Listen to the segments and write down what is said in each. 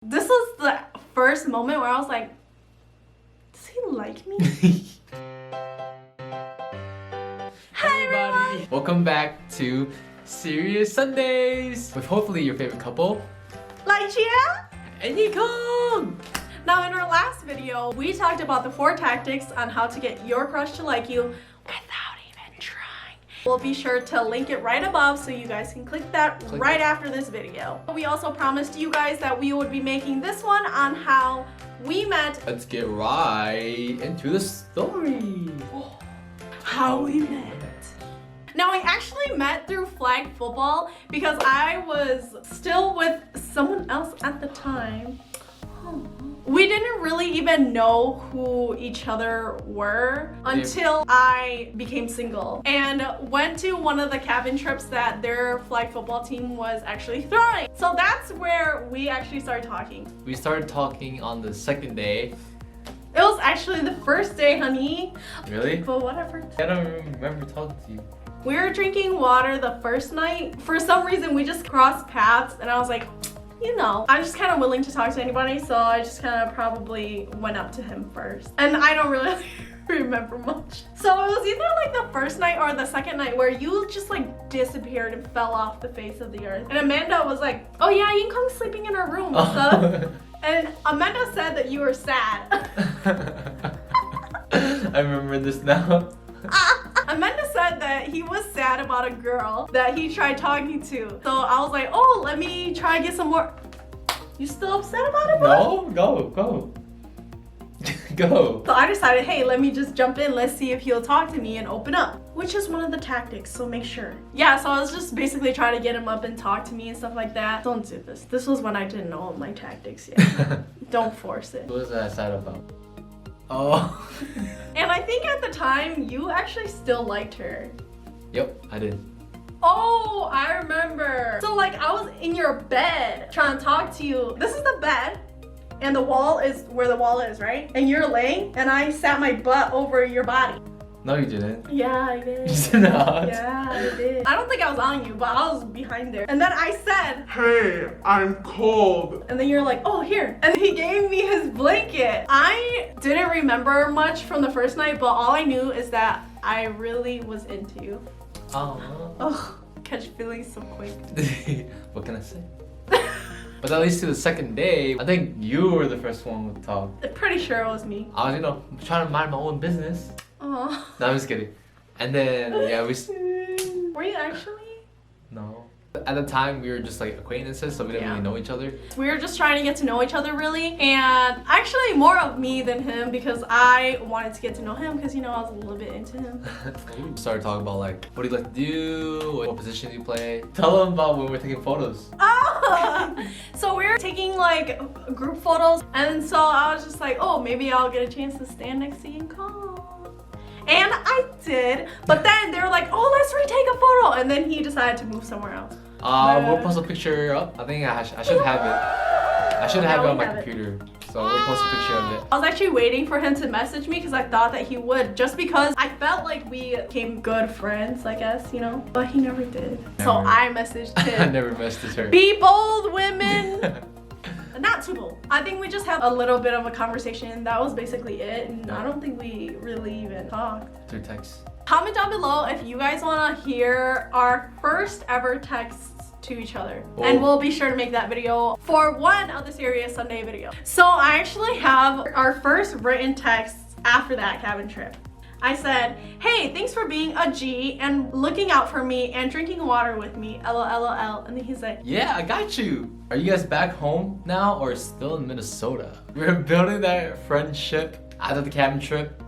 This was the first moment where I was like, does he like me? Hi everybody! Welcome back to Serie-ous Sundays with hopefully your favorite couple, Serie-ous and Yengkong! Now in our last video, we talked about the 4 tactics on how to get your crush to like you without even trying. We'll be sure to link it right above so you guys can click that right after this video. We also promised you guys that we would be making this one on how we met. Let's get right into the story. How we met. Now, we actually met through flag football because I was still with someone else at the time. We didn't really even know who each other were until I became single and went to one of the cabin trips that their flag football team was actually throwing. So that's where we actually started talking. We started talking on the second day. It was actually the first day, honey. Really? But whatever. I don't remember talking to you. We were drinking water the first night. For some reason, we just crossed paths and I was like, you know, I'm just kind of willing to talk to anybody, so I just kind of probably went up to him first. And I don't really remember much. So it was either like the first night or the second night where you just like disappeared and fell off the face of the earth. And Amanda was like, oh yeah, Yengkong's sleeping in her room and stuff. And Amanda said that you were sad. I remember this now. Amanda said that he was sad about a girl that he tried talking to. So I was like, oh, let me try to get some more. You still upset about it, bro? No, go. Go. So I decided, hey, let me just jump in. Let's see if he'll talk to me and open up. Which is one of the tactics, so make sure. Yeah, so I was just basically trying to get him up and talk to me and stuff like that. Don't do this. This was when I didn't know my tactics yet. Don't force it. What was I sad about? Oh. And I think at the time, you actually still liked her. Yep, I did. Oh, I remember. So like I was in your bed trying to talk to you. This is the bed and the wall is where the wall is, right? And you're laying and I sat my butt over your body. No, you didn't. Yeah, I did. You did not. Yeah, I did. I don't think I was on you, but I was behind there. And then I said, hey, I'm cold. and then you're like, oh, here. And he gave me his blanket. I didn't remember much from the first night, but all I knew is that I really was into you. Oh. Ugh, catch feelings so quick. What can I say? But at least to the second day, I think you were the first one to talk. I'm pretty sure it was me. I was, trying to mind my own business. Aww. No, I'm just kidding. And then, yeah, Were you actually? No. At the time, we were just like acquaintances, so we didn't really know each other. We were just trying to get to know each other really, and actually more of me than him because I wanted to get to know him because I was a little bit into him. We started talking about like, what do you like to do? What position do you play? Tell them about when we're taking photos. Oh! So we were taking like group photos, and so I was just like, oh, maybe I'll get a chance to stand next to Yengkong. And I did, but then they were like, oh, let's retake a photo, and then he decided to move somewhere else. We'll post a picture up. I think I should have it. I should have it on my computer. So we'll post a picture of it. I was actually waiting for him to message me because I thought that he would, just because I felt like we became good friends, I guess, but he never did. So I messaged him. I never messaged her. Be bold, women! Not too bold. I think we just had a little bit of a conversation. That was basically it, and I don't think we really even talked. Through text. Comment down below if you guys want to hear our first ever texts to each other. Whoa. And we'll be sure to make that video for one of the Serie-ous Sunday video. So I actually have our first written texts after that cabin trip. I said, hey, thanks for being a G and looking out for me and drinking water with me, LOL. And then he's like, yeah, I got you. Are you guys back home now or still in Minnesota? We're building that friendship after the cabin trip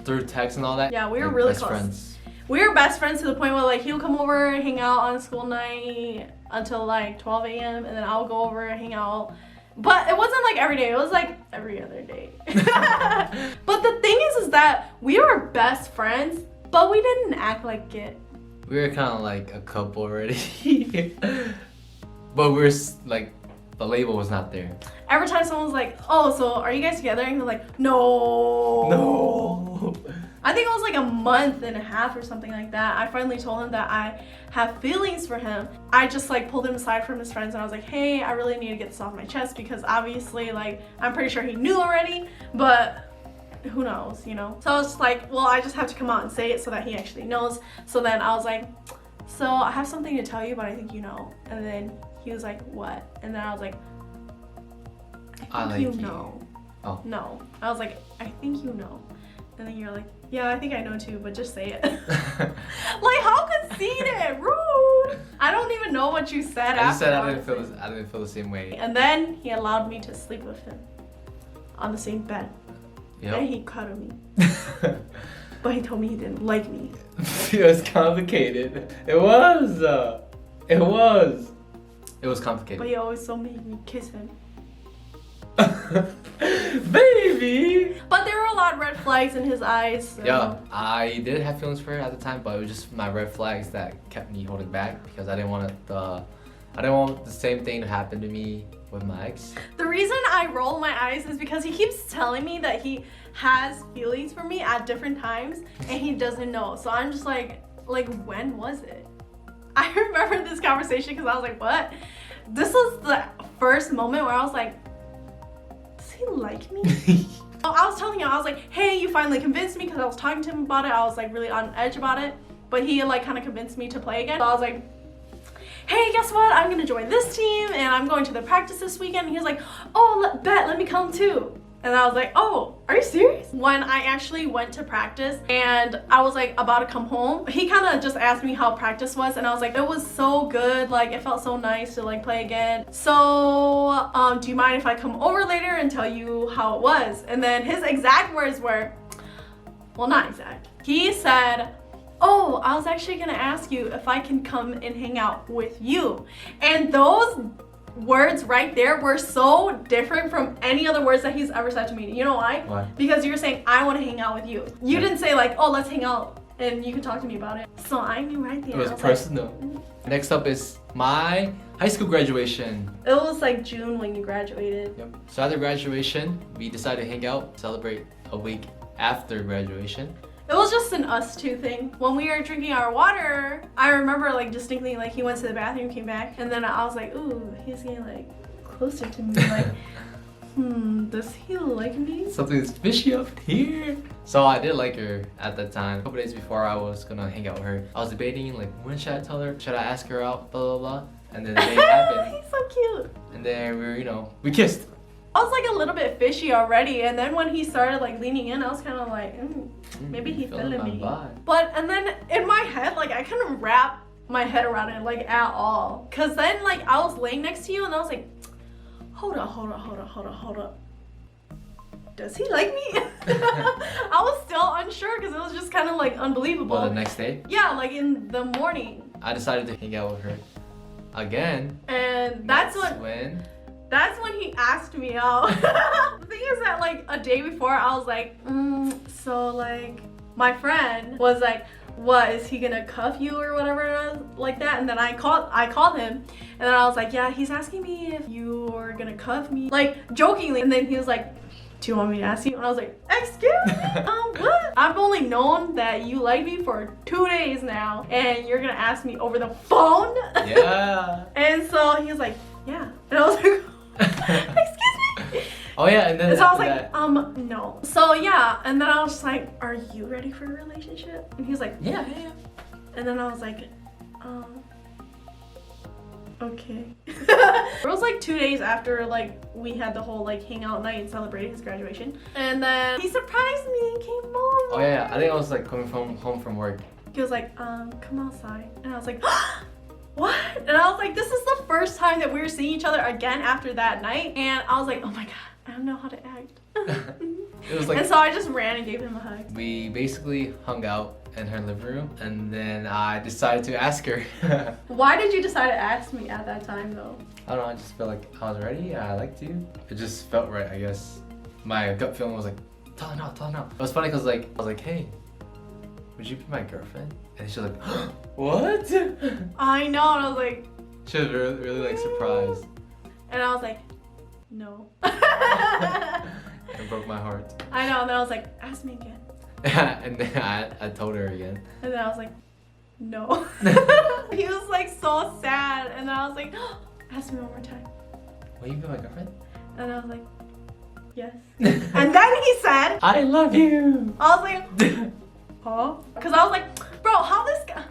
through text and all that. yeah, we were really best close. Friends. We were best friends to the point where like he'll come over, hang out on school night until like 12 a.m. and then I'll go over and hang out. But it wasn't like every day, it was like every other day. But the thing is that we were best friends, but we didn't act like it. We were kind of like a couple already. But we're like, the label was not there. Every time someone was like, oh, so are you guys together? And they're like, no. No. I think it was like a month and a half or something like that, I finally told him that I have feelings for him. I just like pulled him aside from his friends and I was like, hey, I really need to get this off my chest because obviously like I'm pretty sure he knew already, but who knows, you know? So I was just like, well, I just have to come out and say it so that he actually knows. So then I was like, so I have something to tell you, but I think you know. And then he was like, what? And then I was like, I think you know. Oh. No. I was like, I think you know. And then you're like, yeah, I think I know too, but just say it. Like, how conceited, rude. I don't even know what you said I just after. said I didn't feel the same way. And then he allowed me to sleep with him on the same bed. Yep. And he cuddled me. But he told me he didn't like me. It was complicated. It was. It was complicated. But he always so made me kiss him. Baby! But there were a lot of red flags in his eyes. So. Yeah, I did have feelings for her at the time, but it was just my red flags that kept me holding back because I didn't want the same thing to happen to me with my ex. The reason I roll my eyes is because he keeps telling me that he has feelings for me at different times and he doesn't know. So I'm just like when was it? I remember this conversation because I was like, what? This was the first moment where I was like, does he like me? I was telling him, I was like, hey, you finally convinced me because I was talking to him about it. I was like really on edge about it, but he like kind of convinced me to play again. So I was like, hey, guess what? I'm gonna join this team and I'm going to the practice this weekend. And he was like, oh, let me come too. And I was like, oh, are you serious? When I actually went to practice and I was like about to come home, he kind of just asked me how practice was and I was like, it was so good. Like it felt so nice to like play again. So do you mind if I come over later and tell you how it was? And then his exact words were, well, not exact. He said, oh, I was actually gonna ask you if I can come and hang out with you. And those words right there were so different from any other words that he's ever said to me. You know why? Why? Because you were saying, I want to hang out with you. You didn't say like, oh, let's hang out and you can talk to me about it. So I knew right there. It was I personal. Like, Next up is my high school graduation. it was like June when you graduated. Yep. So after graduation, we decided to hang out, celebrate a week after graduation. It was just an us two thing. When we were drinking our water, I remember like distinctly like he went to the bathroom, came back, and then I was like, ooh, he's getting like closer to me. Like, does he like me? Something's fishy up here. So I did like her at that time. A couple days before I was gonna hang out with her, I was debating like, when should I tell her? Should I ask her out? Blah blah blah. And then the day happened. He's so cute. And then we were, we kissed. I was like a little bit fishy already, and then when he started like leaning in, I was kind of like, maybe he feeling me. But and then in my head, like I couldn't wrap my head around it like at all, cause then like I was laying next to you and I was like, hold up. Does he like me? I was still unsure because it was just kind of like unbelievable. Well, the next day? Yeah, like in the morning. I decided to hang out with her again. And that's when he asked me out. The thing is that like a day before I was like, so like my friend was like, what, is he gonna cuff you or whatever like that? And then I called him and then I was like, yeah, he's asking me if you are gonna cuff me, like jokingly. And then he was like, do you want me to ask you? And I was like, excuse me? What? I've only known that you like me for 2 days now and you're gonna ask me over the phone? Yeah. And so he was like, yeah. And I was like, excuse me? Oh yeah, and then and so I was like, no. So yeah, and then I was just like, are you ready for a relationship? And he was like, yeah. And then I was like, okay. It was like 2 days after like we had the whole like hangout night and celebrated his graduation. And then he surprised me and came home. Oh yeah, I think I was like coming home from work. He was like, come outside. And I was like, what? And I was like, this is the first time that we were seeing each other again after that night. And I was like, oh my God, I don't know how to act. It was like, and so I just ran and gave him a hug. We basically hung out in her living room and then I decided to ask her. Why did you decide to ask me at that time though? I don't know, I just felt like I was ready, I liked you. It just felt right, I guess. My gut feeling was like, tell her now. It was funny because like, I was like, hey, would you be my girlfriend? And she was like, what? I know, and I was like, she was really like surprised. And I was like, no. It broke my heart. I know, and then I was like, ask me again. And then I told her again. And then I was like, no. He was like so sad. And then I was like, ask me one more time. Will you be my girlfriend? And I was like, yes. And then he said, I love you. I was like, huh? Because I was like, bro, how this guy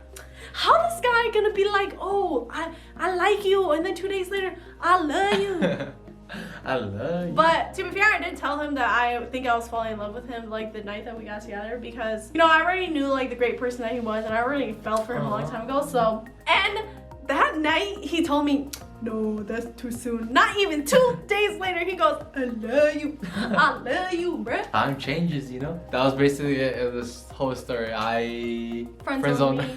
gonna be like, oh, I like you, and then 2 days later, I love you. I love you. But to be fair, I did tell him that I think I was falling in love with him like the night that we got together, because you know I already knew like the great person that he was, and I already fell for him a long time ago. So, and that night he told me, no, that's too soon. Not even 2 days later, he goes, I love you. I love you, bruh. Time changes, you know? That was basically it of this whole story. I Friend-zoned me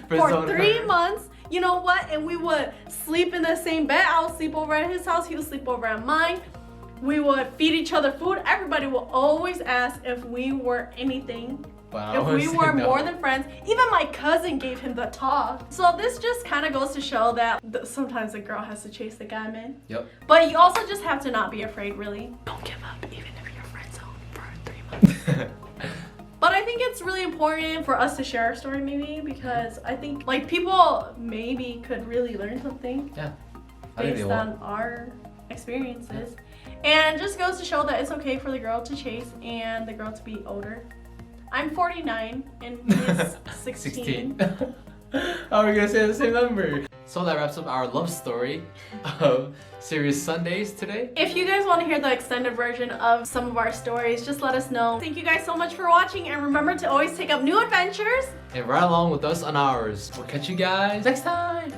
for 3 months. You know what? And we would sleep in the same bed. I would sleep over at his house. He would sleep over at mine. We would feed each other food. Everybody will always ask if we were anything. Wow, if we were more than friends. Even my cousin gave him the talk. So this just kind of goes to show that sometimes a girl has to chase the guy, man. Yep. But you also just have to not be afraid, really. Don't give up, even if you're friend zone for 3 months. But I think it's really important for us to share our story, maybe, because I think like people maybe could really learn something. Yeah. Based on our experiences. And it just goes to show that it's okay for the girl to chase and the girl to be older. I'm 49 and he's 16. How are we gonna say the same number? So that wraps up our love story of Serie-ous Sundays today. If you guys want to hear the extended version of some of our stories, just let us know. Thank you guys so much for watching, and remember to always take up new adventures And ride along with us on ours. We'll catch you guys next time.